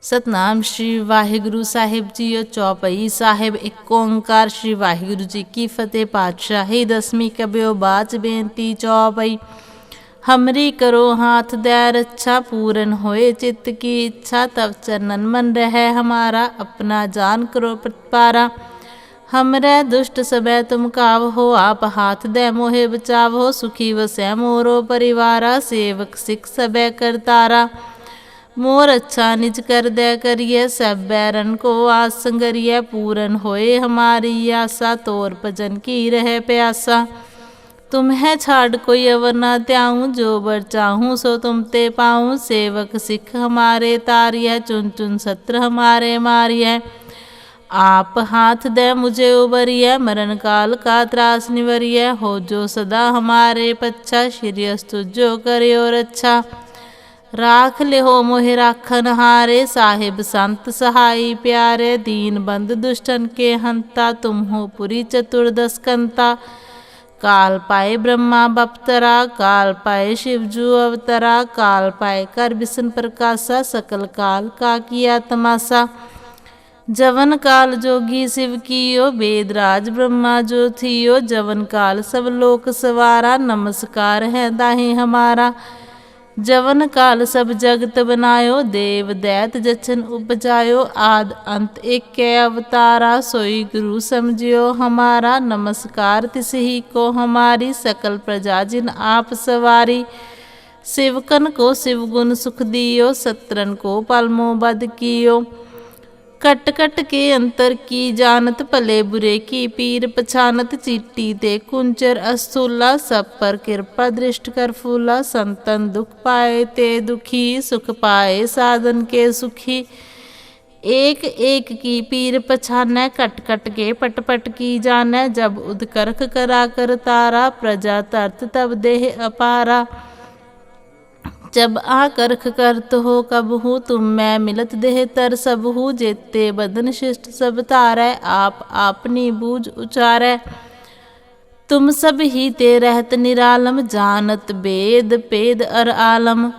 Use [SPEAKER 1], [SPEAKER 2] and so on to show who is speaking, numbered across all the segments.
[SPEAKER 1] सतनाम श्री वाहिगुरु साहिब जीओ। चौपई साहिब एक ओंकार। श्री वाहिगुरु जी की फतेह। पातशाही दसवीं कब्यो बाच बेनती चौपई। हमरी करो हाथ दे रक्षा, पूरन होए चित्त की इच्छा। तब चरणन मन रहे हमारा, अपना जान करो प्रतिपारा। हमरे दुष्ट सबे तुम कावहो, आप हाथ दे मोहे बचावहो। सुखी वसै मोरो परिवारा, सेवक सिख सबे करतारा। मोर अच्छा निज कर दे करिए, सब बैरन को आस संगरिए। पूरन होए हमारी आशा, तोर भजन की रहे प्यासा। तुम्हें छाड़ कोई अवर न त्याऊँ, जो बर चाहूँ सो तुम ते पाऊँ। सेवक सिख हमारे तारिय, चुन चुन सत्र हमारे मारिय। आप हाथ दे मुझे उबरिय, मरण काल का त्रास निवरिय। हो जो सदा हमारे पच्छा, श्री अस्तु जो करियो रक्षा। राख ले हो मोहि राखन हारे, साहिब संत सहाई प्यारे। दीन बंद दुष्टन के हंता, तुम हो पुरी चतुर्दश कंता। काल पाए ब्रह्मा बपतरा, काल पाए शिवजू अवतरा। काल पाए कर बिसन प्रकाशा, सकल काल का किया तमाशा। जवन काल जोगी शिव कियो, वेदराज ब्रह्मा जो थियो। जवन काल सब लोक सवारा, नमस्कार है दाही हमारा। जवन काल सब जगत बनायो, देव दैत जचन उपजायो। आद अंत एक के अवतारा, सोई गुरु समझियो हमारा। नमस्कार तिसही को हमारी, सकल प्रजा जिन आप सवारी। शिवकन को शिव गुण सुख दियो, सत्रन को पलमो बद कियो। कट कट के अंतर की जानत, भले बुरे की पीर पछानत। चीटी ते कुंचर अस्तूला, सब पर कृपा दृष्ट कर फूला। संतन दुख पाए ते दुखी, सुख पाए साधन के सुखी। एक एक की पीर पछानै, कट कट के पट पट की जानै। जब उदकरख करा कर तारा, प्रजा तरत तब देह अपारा। जब आकर्ख करत हो कबहू, तुम मैं मिलत देह तर सबहू। जेते बदन शिष्ट सब तारै, आप आपनी बूझ उचारै। तुम सब ही ते रहत निरालम, जानत वेद पेद अर आलम।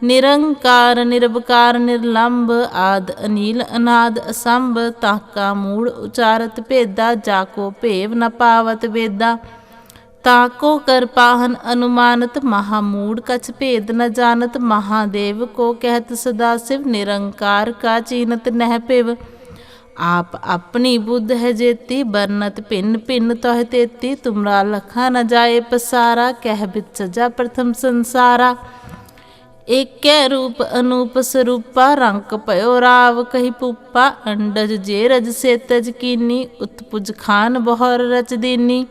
[SPEAKER 1] निरंकार निरबकार निर्लंब, आद अनील अनाद असंभ। ताका मूढ़ उचारत भेदा, जाको भेव न पावत वेदा। ताको कर पाहन अनुमानत, महामूढ़ कछ भेद न जानत। महादेव को कहत सदा शिव, निरंकार का चीनत नह पिव। आप अपनी बुद्ध है जेती, बरनत भिन्न भिन्न तोह तेती। तुमरा लखा न जाए पसारा, कह बित सजा प्रथम संसारा। एक कै रूप अनूप स्वरूपा, रंक पयो राव कही पुप्पा। अंडज जे रज से तज कीनी, उत्पुज खान बहर रच दीनी।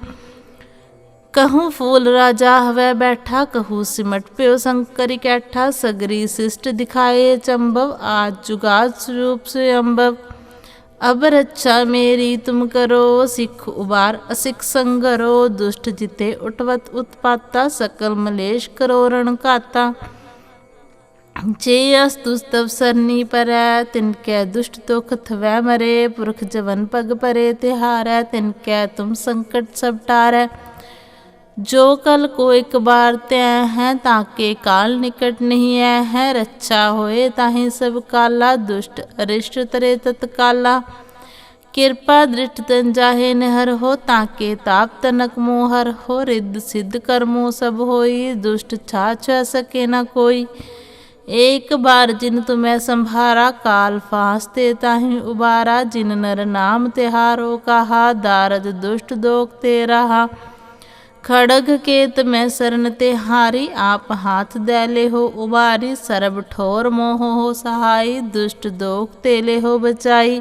[SPEAKER 1] कहूँ फूल राजा हवै बैठा, कहूँ सिमट प्यो शंकर कैठा। सगरी शिष्ट दिखाए चंबव, आज जुगाद स्वरूप से अम्बव। अब रक्षा मेरी तुम करो, सिख उबार असिख संगरो। दुष्ट जिते उठवत उत्पाता, सकल मलेश करो रण काता। जे अस्तु तव सरनी परै, तिनकै दुष्ट दुख थवै मरे। पुरख जवन पग परे तिहारै, तिनकै तुम संकट सब टारै। जो कल को एक बार तय है, ताके काल निकट नहीं है। रक्षा होए ताहि सब काला, दुष्ट अरिष्ट तरे तत्काला। कृपा दृष्ट तन जाहे नहर हो, ताके ताप तनक मोहर हो। रिद्ध सिद्ध कर्मो सब होई, दुष्ट छाछ सके न कोई। एक बार जिन तुम्हें संभारा, काल फांसते ताहि उबारा। जिन नर नाम तिहारो कहा, दारद दुष्ट दोख ते रहा। खड़ग केत में शरण ते हारी, आप हाथ दे ले हो उबारी। सरब ठोर मोह हो सहाई, दुष्ट दोख ते ले हो बचाई।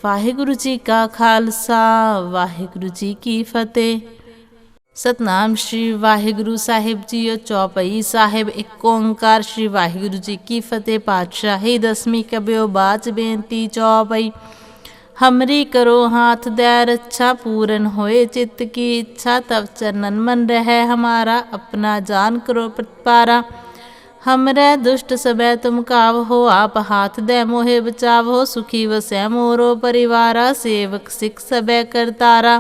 [SPEAKER 1] वाहिगुरु जी का खालसा, वाहिगुरु जी की फतेह। सतनाम श्री वाहिगुरु साहिब जीओ। चौपई साहिब एक ओंकार। श्री वाहिगुरु जी की फतेह। पातशाही दसवीं कब्यो बाच बेनती चौपई। हमरी करो हाथ दे रक्षा, पूरन होए चित्त की इच्छा। तब चरणन मन रहे हमारा, अपना जान करो प्रतिपारा। हमरे दुष्ट सबे तुम कावहो, आप हाथ दे मोहे बचावहो। सुखी वसै मोरो परिवारा, सेवक सिख सबे करतारा।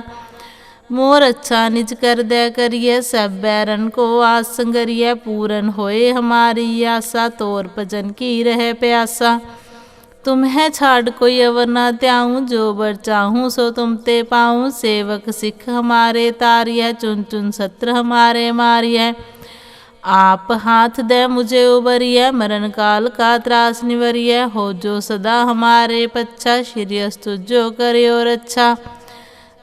[SPEAKER 1] मोर अच्छा निज कर दे करिए, सब बैरन को आस संगरिए। पूरन होए हमारी आशा, तोर भजन की रहे प्यासा। तुम्हें छाड़ कोई अवर न त्याऊँ, जो बर चाहूँ सो तुम ते पाऊँ। सेवक सिख हमारे तारिय, चुन चुन सत्र हमारे मारिय। आप हाथ दे मुझे उबरिय, मरण काल का त्रास निवरिय। हो जो सदा हमारे पच्छा, श्री अस्तु जो करे और अच्छा।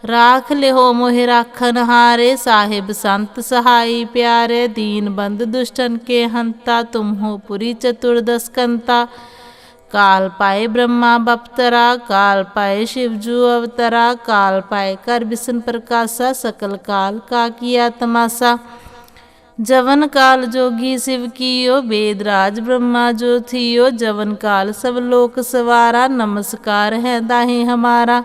[SPEAKER 1] राख ले हो मोहि राखन हारे, साहिब संत सहाई प्यारे। दीन बंद दुष्टन के हंता, तुम हो पुरी चतुर्दश कंता। काल पाए ब्रह्मा बपतरा, काल पाए शिवजू अवतरा। काल पाए कर बिसन प्रकाशा, सकल काल का किया तमाशा। जवन काल जोगी शिव कियो, वेद राज ब्रह्मा जो थियो। जवन काल सब लोक सवारा, नमस्कार है दाहि हमारा।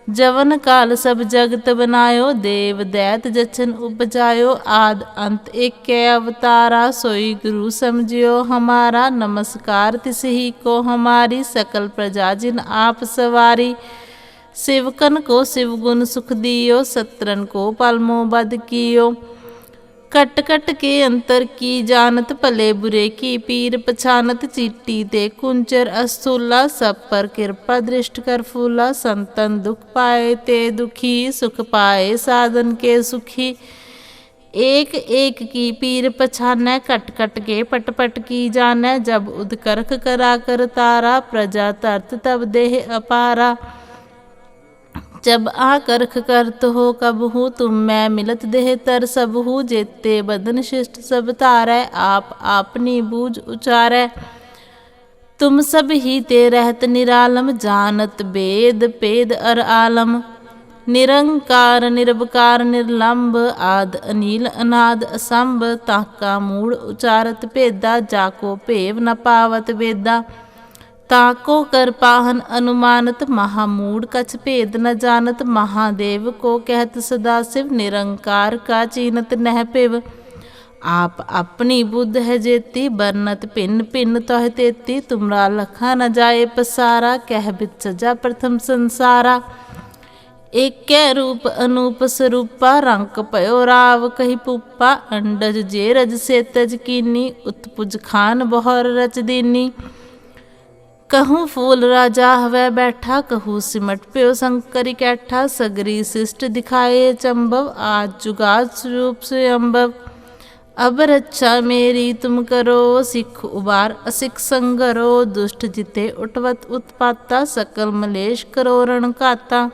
[SPEAKER 1] जवन काल सब जगत बनायो, देव दैत जचन उपजायो। आद अंत एक के अवतारा, सोई गुरु समझियो हमारा। नमस्कार तिसही को हमारी, सकल प्रजा जिन आप सवारी। शिवकन को शिव गुण सुख दियो, सत्रन को पलमो बद कियो। कट कट के अंतर की जानत, भले बुरे की पीर पछानत। चीटी ते कुंचर अस्थूला, सब पर कृपा दृष्ट कर फूला। संतन दुख पाए ते दुखी, सुख पाए साधन के सुखी। एक एक की पीर पछानै, कट कट के पट पट की जानै। जब उदकर्ख करा कर तारा, प्रजा तरत तब देह अपारा। जब आ करख करत हो कब हूँ, तुम मैं मिलत देह तर सब हूँ। जेते बदन शिष्ट सब तारै, आप आपनी बूझ उचारै। तुम सब ही ते रहत निरालम, जानत वेद पेद अर आलम। निरंकार निरबकार निर्लंब, आद अनील अनाद असंभ। ताका मूढ़ उचारत भेदा, जाको भेव न पावत वेदा। ताको कर पाहन अनुमानत, महामूढ़ कछ भेद न जानत। महादेव को कहत सदा शिव, निरंकार का चीनत नह पिव। आप अपनी बुद्ध है जेती, बरनत भिन्न भिन्न तोह तेती। तुमरा लखा न जाए पसारा, कह बित सजा प्रथम संसारा। एक कै रूप अनूप स्वरूपा, रंक पयो राव कही पुप्पा। अंडज जे रज से तज कीनी, उत्पुज खान बहर रच दीनी। कहूँ फूल राजा हवै बैठा, कहूँ सिमट प्यो शंकर कैठा। सगरी शिष्ट दिखाए चंबव, आज जुगाद स्वरूप से अम्बव। अब रक्षा मेरी तुम करो, सिख उबार असिख संगरो। दुष्ट जिते उठवत उत्पाता, सकल मलेश करो रण काता।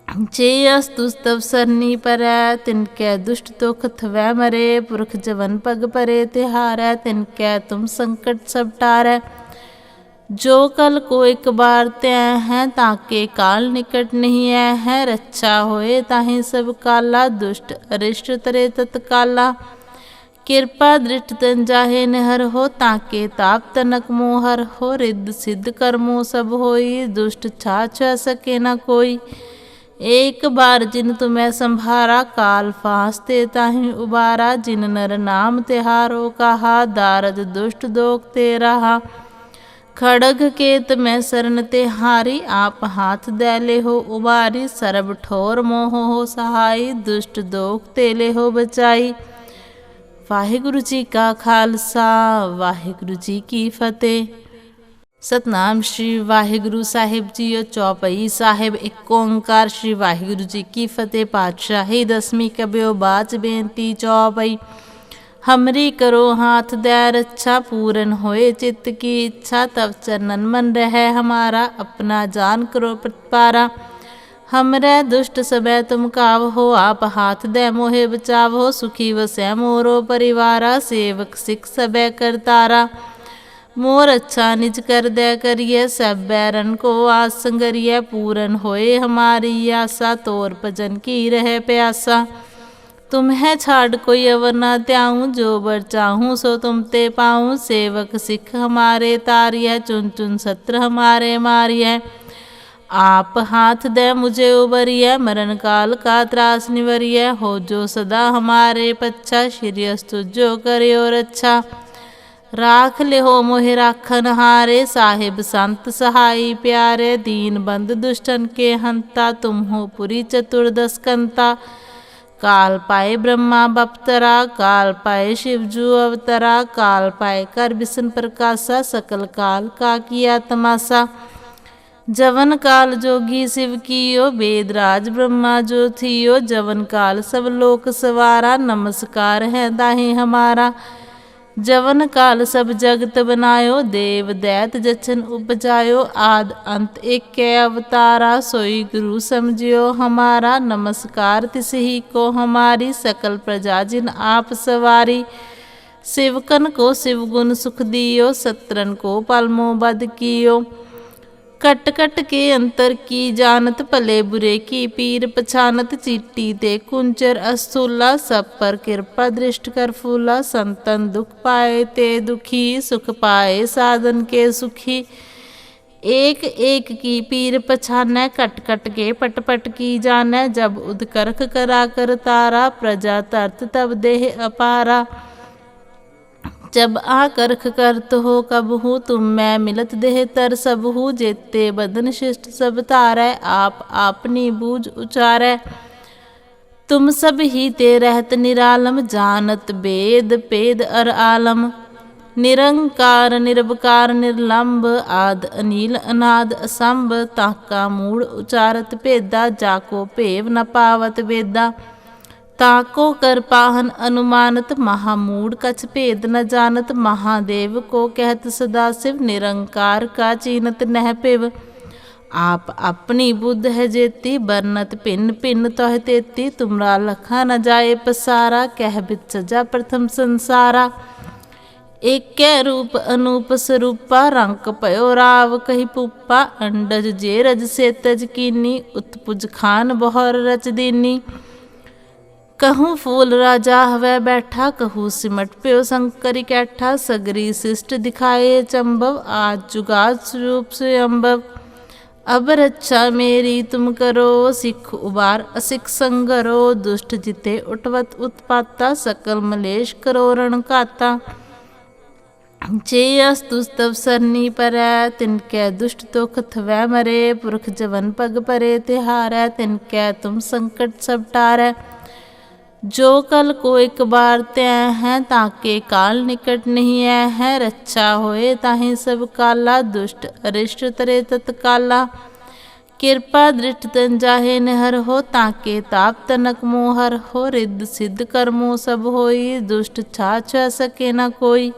[SPEAKER 1] जे अस्तु तब सरनी परै, तिनकै दुष्ट दुख थवै मरे। पुरख जवन पग परे तिहारै, तिनकै तुम संकट सब टारै। जो कल को एक बार त्यं है, ताके काल निकट नहीं है। रक्षा होए ताहि सब काला, दुष्ट अरिष्ट तरे तत्काला। कृपा दृष्ट तन जाहे निहर हो, ताके ताप तनक मोहर हो। रिद्ध सिद्ध कर्मो सब होई, दुष्ट छाछ सके न कोई। एक बार जिन तुम्हें संभारा, काल फांसते ताहि उबारा। जिन नर नाम तिहारो कहा, दारद दुष्ट दोख ते रहा। खड़ग केत में शरण ते हारी, आप हाथ दैले हो उबारी। सरब ठोर मोह हो सहाई, दुष्ट दोख तेले हो बचाई। वाहिगुरु जी का खालसा, वाहिगुरु जी की फतेह। सतनाम श्री वाहिगुरु साहिब जीओ। चौपई साहिब एक ओंकार, श्री वाहिगुरु जी की फतेह। पातशाही दसवीं कबियो बाच बेनती चौपई। हमरी करो हाथ दे रक्षा, पूरन होए चित्त की इच्छा। तब चरणन मन रहे हमारा, अपना जान करो प्रतिपारा। हमरे दुष्ट सबे तुम काव हो, आप हाथ दे मोहे बचाव हो। सुखी वसै मोरो परिवारा, सेवक सिख सबे करतारा। मोर अच्छा निज कर दे करिए, सब बैरन को आस संगरिए। पूरन होए हमारी आशा, तोर भजन की रहे प्यासा। तुम्हें छाड़ कोई अवर न त्याऊँ, जो बर चाहूँ सो तुम ते पाऊँ। सेवक सिख हमारे तारिय, चुन चुन सत्र हमारे मारिय। आप हाथ दे मुझे उबरिय, मरण काल का त्रास निवरिय। हो जो सदा हमारे पच्छा, श्री अस्तु जो करे और अच्छा। राख ले हो मोहि राखन हारे, साहिब संत सहाई प्यारे। दीन बंद दुष्टन के हंता, तुम हो पुरी चतुर्दश कंता। काल पाए ब्रह्मा बपतरा, काल पाए शिवजू अवतरा, काल पाए कर बिसन प्रकाशा, सकल काल का किया तमाशा। जवन काल जोगी शिव कियो, वेद राज ब्रह्मा जो थियो, जवन काल सब लोक सवारा, नमस्कार है दाहे हमारा। जवन काल सब जगत बनायो, देव दैत जचन उपजायो, आद अंत एक अवतारा, सोई गुरु समझियो हमारा। नमस्कार तिसही को हमारी, सकल प्रजा जिन आप सवारी। शिवकन को शिव गुण सुख दियो, सत्रन को पलमो बद कियो। कट कट के अंतर की जानत, भले बुरे की पीर पछानत, चीटी ते कुंचर अस्थूला, सब पर कृपा दृष्ट कर फूला। संतन दुख पाए ते दुखी, सुख पाए साधन के सुखी। एक एक की पीर पछानै, कट कट के पट पट की जानै। जब उदकर्ख करा कर तारा, प्रजा तरत तब देह अपारा। जब आकर्ख करत हो कब हूँ, तुम मैं मिलत देह तर सब हूँ। जेते बदन शिष्ट सब तारै, आप आपनी बूझ उचारै। तुम सब ही ते रहत निरालम, जानत वेद पेद अर आलम। निरंकार निरवकार निर्लंब, आद अनील अनाद असंभ। ताका मूढ़ उचारत भेदा, जाको भेव न पावत वेदा। ताको कर पाहन अनुमानत, महामूढ़ कछ भेद न जानत। महादेव को कहत सदाशिव, निरंकार का चीनत नह पिव। आप अपनी बुद्ध है जेती, बरनत भिन्न भिन्न तोह तेती। तुमरा लखा न जाए पसारा, कह बिच सजा प्रथम संसारा। एक रूप अनूप स्वरूपा, रंक पयो राव कही पुप्पा। अंडज जे रज से तज कीनी, उत्पुज खान बहुर रच दीनी। कहूँ फूल राजा हवै बैठा, कहूँ सिमट प्यो शंकर कैठा। सगरी शिष्ट दिखाए चंबव, आज जुगाद स्वरूप से अम्बव। अब रक्षा मेरी तुम करो, सिख उबार असिख संगरो। दुष्ट जिते उठवत उत्पाता, सकल मलेश करो रण काता। जे अस्तुस्तव सरनी परै, तिनकै दुष्ट दुख थवै मरे। पुरख जवन पग परे तिहारै, तिनकै तुम संकट सब टारै। जो कल को एक बार तय है, ताके काल निकट नहीं है। रक्षा होए ताहि सब काला, दुष्ट अरिष्ट तरे तत्काला। कृपा दृष्ट तन जाहे निहर हो, ताके ताप तनक मोहर हो। रिद्ध सिद्ध कर्मों सब होई, दुष्ट छा छ सके न कोई।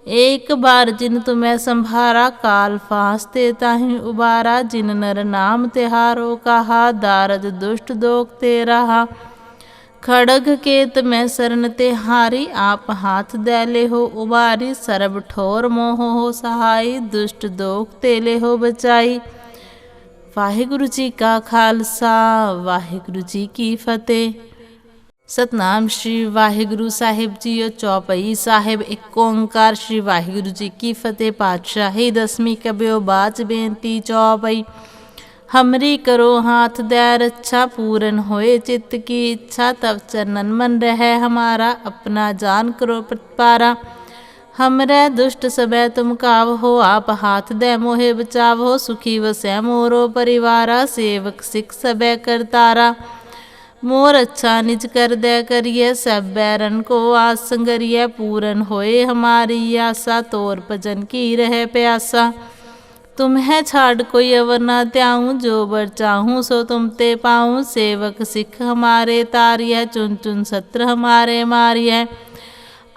[SPEAKER 1] एक बार जिन तुम्हें संभारा, काल फांस ते ताहि उबारा। जिन नर नाम तिहारो कहा, दारद दुष्ट दोख ते रहा। खड़ग केत में शरण ते हारी, आप हाथ दैले हो उबारी। सरब ठोर मोह हो सहाई, दुष्ट दोख तेले हो बचाई। वाहिगुरु जी का खालसा, वाहिगुरु जी की फतेह। सतनाम श्री वाहिगुरु साहिब जीओ। चौपई साहिब एक ओंकार, श्री वाहिगुरु जी की फतेह। पातशाही दसवीं कबियो बाच बेनती चौपई। हमरी करो हाथ दे रक्षा, पूरन होए चित्त की इच्छा। तब चरणन मन रहे हमारा, अपना जान करो प्रतिपारा। हमरे दुष्ट सबे तुम काव हो, आप हाथ दे मोहे बचाव हो। सुखी वसै मोरो परिवारा, सेवक सिख सबे करतारा। मोर अच्छा निज कर दे करिए, सब बैरन को आस संगरिए। पूरन होए हमारी आशा, तोर भजन की रहे प्यासा। तुम्हें छाड़ कोई अवर न त्याऊँ, जो बर चाहूँ सो तुम ते पाऊँ। सेवक सिख हमारे तारिय, चुन चुन सत्र हमारे मारिय।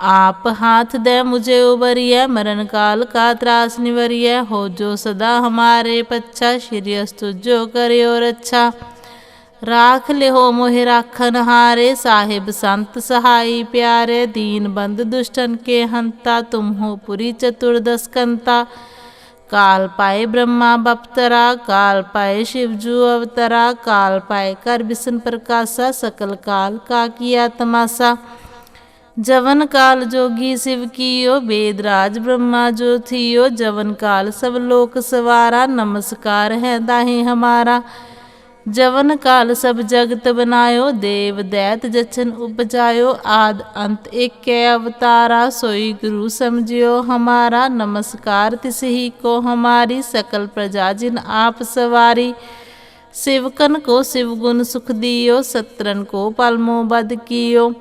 [SPEAKER 1] आप हाथ दे मुझे उबरिय, मरण काल का त्रास निवरिय। हो जो सदा हमारे पच्छा, श्री अस्तु जो करियो रक्षा। राख ले हो मोहि राखन हारे, साहिब संत सहाई प्यारे। दीन बंद दुष्टन के हंता, तुम हो पुरी चतुर्दश कंता। काल पाए ब्रह्मा बपतरा, काल पाए शिवजू अवतरा। काल पाए कर बिसन प्रकाशा, सकल काल का किया तमाशा। जवन काल जोगी शिव कियो, वेद राज ब्रह्मा जो थियो। जवन काल सब लोक सवारा, नमस्कार है दाहे हमारा। जवन काल सब जगत बनायो, देव दैत जचन उपजायो। आद अंत एक अवतारा, सोई गुरु समझियो हमारा। नमस्कार तिसही को हमारी, सकल प्रजा जिन आप सवारी। सेवकन को शिव गुण सुख दियो, सत्रन को पलमो बद कियो।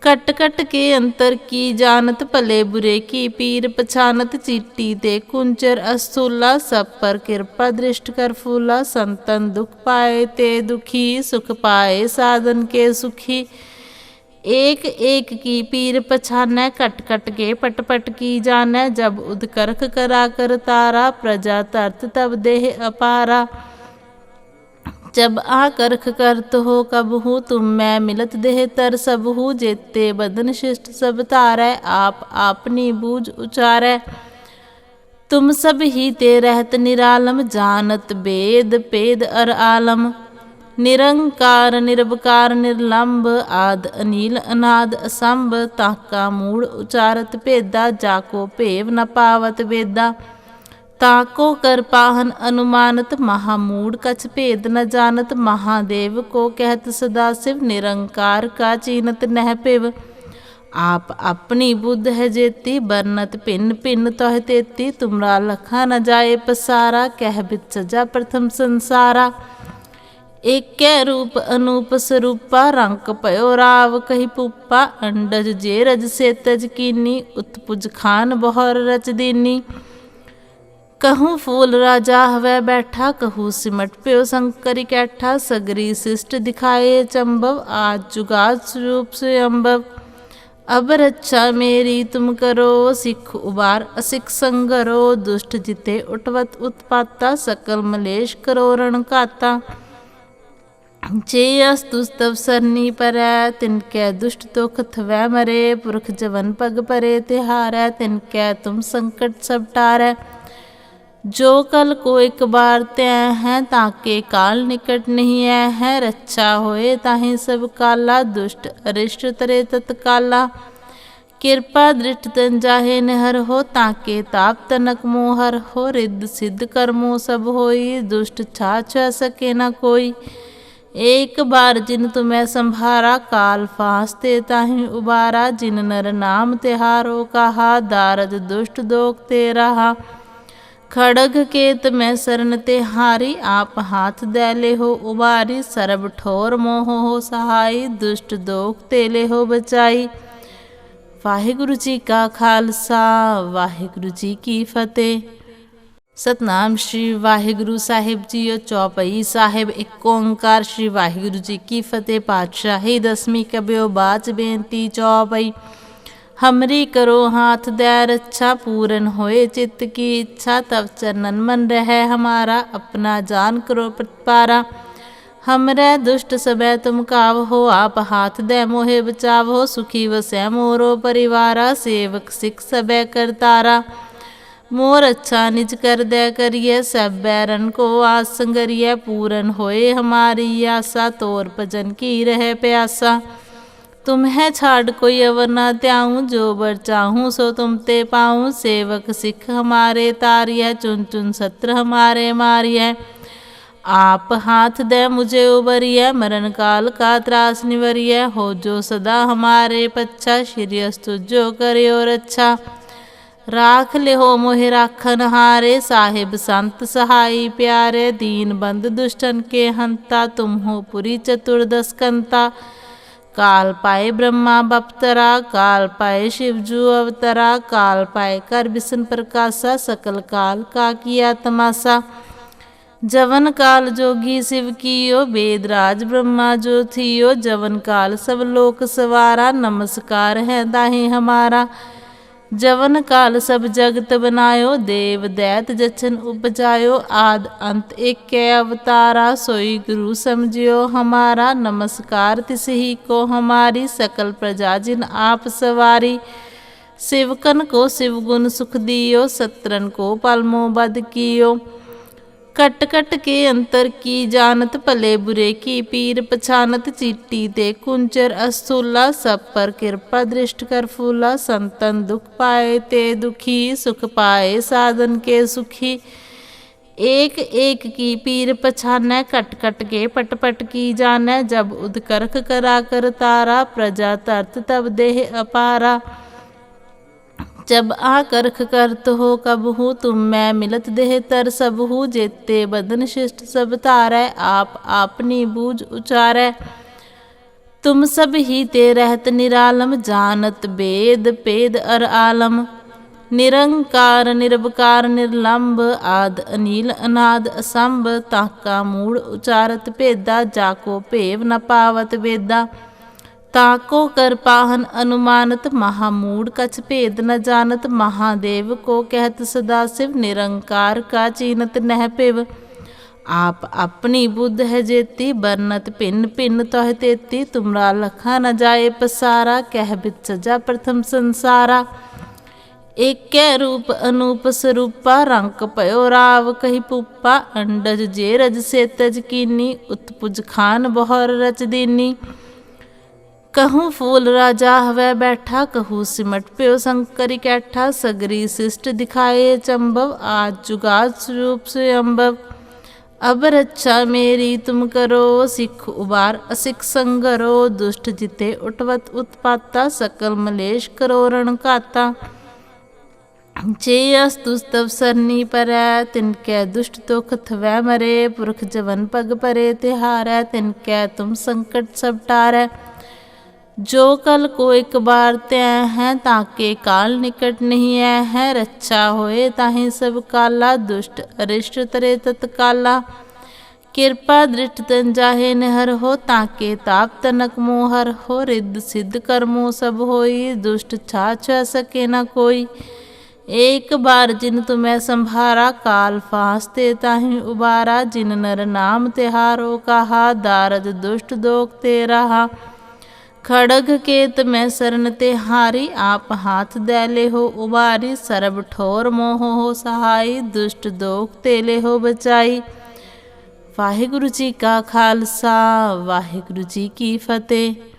[SPEAKER 1] कट कट के अंतर की जानत, भले बुरे की पीर पछानत। चीटी ते कुंचर असूला, सब पर कृपा दृष्ट कर फूला। संतन दुख पाए ते दुखी, सुख पाए साधन के सुखी। एक एक की पीर पछानै, कट कट के पट पट की जानै। जब उदकरख करा कर तारा, प्रजा तरत तब देह अपारा। जब आकर्ख करत हो कब हूँ, तुम मैं मिलत देह तर सब हूँ। जेते बदन शिष्ट सब तारै, आप आपनी बूझ उचारै। तुम सब ही ते रहत निरालम, जानत वेद पेद अर आलम। निरंकार निरबकार निर्लंब, आद अनील अनाद असंभ। ताका मूढ़ उचारत भेदा, जाको भेव न पावत वेदा। ताको कर पाहन अनुमानत, महामूढ़ कछ भेद न जानत। महादेव को कहत सदा शिव, निरंकार का चीनत नह पिव। आप अपनी बुद्ध है जेती, बरनत भिन्न भिन्न तोह तेती। तुमरा लखा न जाए पसारा, कह बित सजा प्रथम संसारा। एक रूप अनूप स्वरूपा, रंक पयो राव कही पुप्पा। अंडज जे रज से तज कीनी, उत्पुज खान बहर रच दीनी। कहूँ फूल राजा हवै बैठा, कहूँ सिमट प्यो शंकर कैठा। सगरी शिष्ट दिखाए चंबव, आज जुगाद स्वरूप से अम्बव। अब रक्षा मेरी तुम करो, सिख उबार असिख संगरो। दुष्ट जिते उठवत उत्पाता, सकल मलेश करो रण काता। जे अस्तुस्तव सरनी परै, तिनकै दुष्ट दुख थवै मरे। पुरख जवन पग परे तिहारै, तिनकै तुम संकट सब टारै। जो कल को एक बार तय है, ताके काल निकट नहीं है। रक्षा होए ताहि सब काला, दुष्ट अरिष्ट तरे तत्काला। कृपा दृष्ट तन जाहे निहर हो, ताके ताप तनक मोहर हो। रिद्ध सिद्ध कर्मो सब होई, दुष्ट छाछ सके न कोई। एक बार जिन तुम्हें संभारा, काल फांसते ताहि उबारा। जिन नर नाम तिहारो कहा, दारद दुष्ट दोख ते रहा। खड़ग केत में शरण ते हारी, आप हाथ दैले हो उबारी। सरब ठोर मोह हो सहाई, दुष्ट दोख तेले हो बचाई। वाहिगुरु जी का खालसा, वाहिगुरु जी की फतेह। सतनाम श्री वाहिगुरु साहिब जीओ। चौपई साहिब एक ओंकार, श्री वाहिगुरु जी की फतेह। पातशाही दसवीं कबियो बाच बेनती चौपई। हमरी करो हाथ दे रक्षा, पूरन होए चित्त की इच्छा। तब चरणन मन रहे हमारा, अपना जान करो प्रतिपारा। हमरे दुष्ट सबे तुम काव हो, आप हाथ दे मोहे बचाव हो। सुखी वसै मोरो परिवारा, सेवक सिख सबे करतारा। मोर अच्छा निज कर दे करिए, सब बैरन को आस संगरिए। पूरन होए हमारी आशा, तोर भजन की रहे प्यासा। तुम्हें छाड़ कोई अवर न त्याऊँ, जो बर चाहूँ सो तुम ते पाऊँ। सेवक सिख हमारे तारिय, चुन चुन सत्र हमारे मारिय। आप हाथ दे मुझे उबरिय, मरण काल का त्रास निवरिय। हो जो सदा हमारे पच्छा, श्री अस्तु जो करियो रक्षा। राख ले हो मोहि राखन हारे, साहिब संत सहाई प्यारे। दीन बंद दुष्टन के हंता, तुम हो पुरी चतुर्दश कंता। काल पाए ब्रह्मा बपतरा, काल पाए शिवजू अवतरा। काल पाए कर बिसन प्रकाशा, सकल काल का किया तमाशा। जवन काल जोगी शिव कियो, वेद राज ब्रह्मा जो थियो। जवन काल सब लोक सवारा, नमस्कार है दाहि हमारा। जवन काल सब जगत बनायो, देव दैत जचन उपजायो। आद अंत एक अवतारा, सोई गुरु समझियो हमारा। नमस्कार तिस ही को हमारी, सकल प्रजा जिन आप सवारी। शिवकन को शिव गुण सुख दियो, सत्रन को पलमो बद कियो। कट कट के अंतर की जानत, भले बुरे की पीर पछानत। चीटी ते कुंचर असूला, सब पर कृपा दृष्ट कर फूला। संतन दुख पाए ते दुखी, सुख पाए साधन के सुखी। एक एक की पीर पछानै, कट कट के पट पट की जानै। जब उदकरख करा कर तारा, प्रजा तरत तब देह अपारा। जब आकर्ख करत हो कबहू, तुम मैं मिलत देह तर सबहू। जेते बदन शिष्ट सब तारै, आप आपनी बूझ उचारै। तुम सब ही ते रहत निरालम, जानत वेद पेद अर आलम। निरंकार निरवकार निर्लंब, आद अनील अनाद असंभ। ताका मूढ़ उचारत भेदा, जाको भेव न पावत वेदा। ताको कर पाहन अनुमानत, महामूढ़ कछ भेद न जानत। महादेव को कहत सदा शिव, निरंकार का चीनत नह पिव। आप अपनी बुद्ध है जेती, बरनत भिन्न भिन्न तोह तेती। तुमरा लखा न जाए पसारा, कह बित सजा प्रथम संसारा। एक रूप अनूप स्वरूपा, रंक पयो राव कही पुप्पा। अंडज जे रज से तज कीनी, उत्पुज खान बहर रच दीनी। कहूँ फूल राजा हवै बैठा, कहूँ सिमट प्यो शंकर कैठा। सगरी शिष्ट दिखाए चंबव, आज जुगाद स्वरूप स्वयंभव। अब रक्षा मेरी तुम करो, सिख उबार असिख संगरो। दुष्ट जिते उठवत उत्पाता, सकल मलेश करो रण घाता। जे अस्तुस्तव सरनी परै, तिनकै दुष्ट दुख थवै मरे। पुरख जवन पग परे तिहारै, तिनकै तुम संकट सब टारै। जो कल को एक बार त्यं है, ताके काल निकट नहीं है। रक्षा होए ताहि सब काला, दुष्ट अरिष्ट तरे तत्काला। कृपा दृष्ट तन जाहे निहर हो, ताके ताप तनक मोहर हो। रिद्ध सिद्ध कर्मों सब होई, दुष्ट छाछ सके न कोई। एक बार जिन तुम्हें संभारा, काल फांसते ताहि उबारा। जिन नर नाम तिहारो कहा, दारद दुष्ट दोख ते रहा। खड़ग केत में शरण ते हारी, आप हाथ दैले हो उबारी। सरब ठोर मोह हो सहाई, दुष्ट दोख तेले हो बचाई। वाहिगुरु जी का खालसा, वाहिगुरु जी की फतेह।